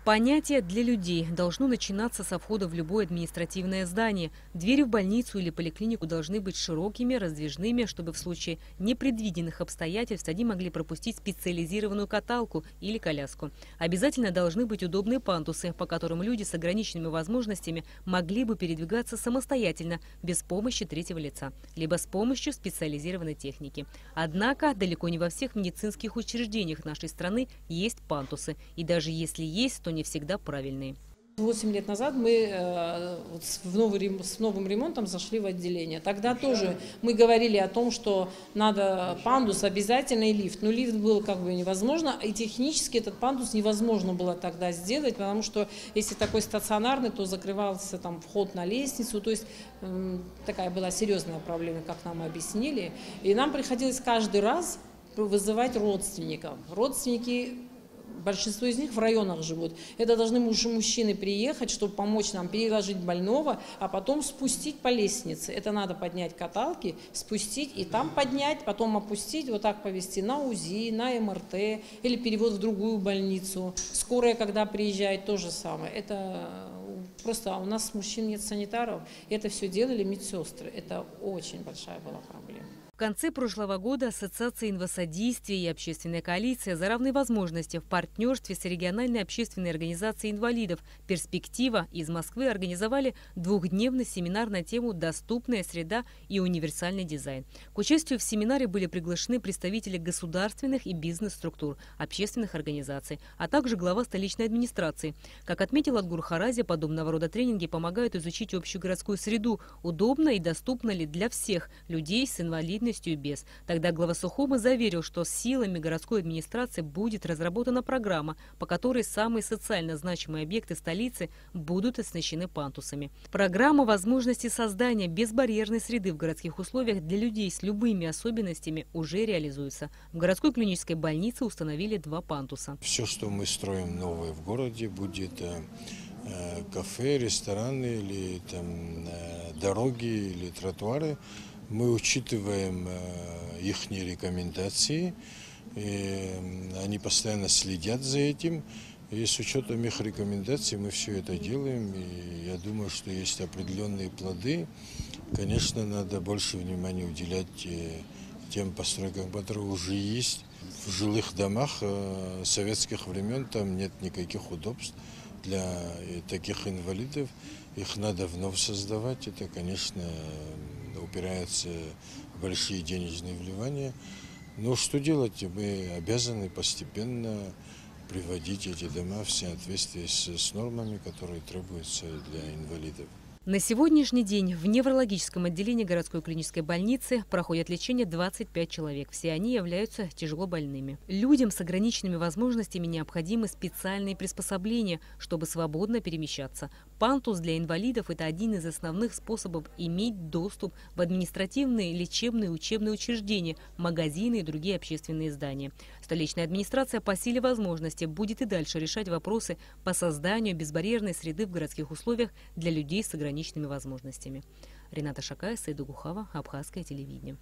Понятие «для людей» должно начинаться со входа в любое административное здание. Двери в больницу или поликлинику должны быть широкими, раздвижными, чтобы в случае непредвиденных обстоятельств они могли пропустить специализированную каталку или коляску. Обязательно должны быть удобные пандусы, по которым люди с ограниченными возможностями могли бы передвигаться самостоятельно, без помощи третьего лица, либо с помощью специализированной техники. Однако далеко не во всех медицинских учреждениях нашей страны есть пандусы. И даже если есть, то не всегда правильные. 8 лет назад мы с новым ремонтом зашли в отделение. Тогда тоже мы говорили о том, что надо пандус обязательно и лифт. Но лифт был как бы невозможно, и технически этот пандус невозможно было тогда сделать, потому что если такой стационарный, то закрывался там вход на лестницу. То есть такая была серьезная проблема, как нам объяснили. И нам приходилось каждый раз вызывать родственников. Родственники, большинство из них в районах живут. Это должны мужчины приехать, чтобы помочь нам переложить больного, а потом спустить по лестнице. Это надо поднять каталки, спустить и там поднять, потом опустить, вот так повезти на УЗИ, на МРТ или перевод в другую больницу. Скорая, когда приезжает, то же самое. Это просто у нас мужчин нет санитаров, это все делали медсестры. Это очень большая была проблема. В конце прошлого года Ассоциация инвалидсодействия и общественная коалиция за равные возможности в партнерстве с региональной общественной организацией инвалидов «Перспектива» из Москвы организовали двухдневный семинар на тему «Доступная среда и универсальный дизайн». К участию в семинаре были приглашены представители государственных и бизнес-структур, общественных организаций, а также глава столичной администрации. Как отметил Отгур Харази, подобного рода тренинги помогают изучить общую городскую среду, удобно и доступно ли для всех людей с инвалидностью и без. Тогда глава Сухума заверил, что силами городской администрации будет разработана программа, по которой самые социально значимые объекты столицы будут оснащены пандусами. Программа возможности создания безбарьерной среды в городских условиях для людей с любыми особенностями уже реализуется. В городской клинической больнице установили 2 пандуса. Все, что мы строим новое в городе, будет кафе, рестораны или там дороги или тротуары. Мы учитываем их рекомендации, и они постоянно следят за этим. И с учетом их рекомендаций мы все это делаем. И я думаю, что есть определенные плоды. Конечно, надо больше внимания уделять тем постройкам, которые уже есть. В жилых домах советских времен там нет никаких удобств для таких инвалидов. Их надо вновь создавать. Это, конечно, упирается в большие денежные вливания. Но что делать? Мы обязаны постепенно приводить эти дома в соответствии с нормами, которые требуются для инвалидов. На сегодняшний день в неврологическом отделении городской клинической больницы проходят лечение 25 человек. Все они являются тяжело больными. Людям с ограниченными возможностями необходимы специальные приспособления, чтобы свободно перемещаться. Пандус для инвалидов – это один из основных способов иметь доступ в административные, лечебные, учебные учреждения, магазины и другие общественные здания. Столичная администрация по силе возможности будет и дальше решать вопросы по созданию безбарьерной среды в городских условиях для людей с ограниченными возможностями. Рената Шакая, Саида Гухава, Абхазское телевидение.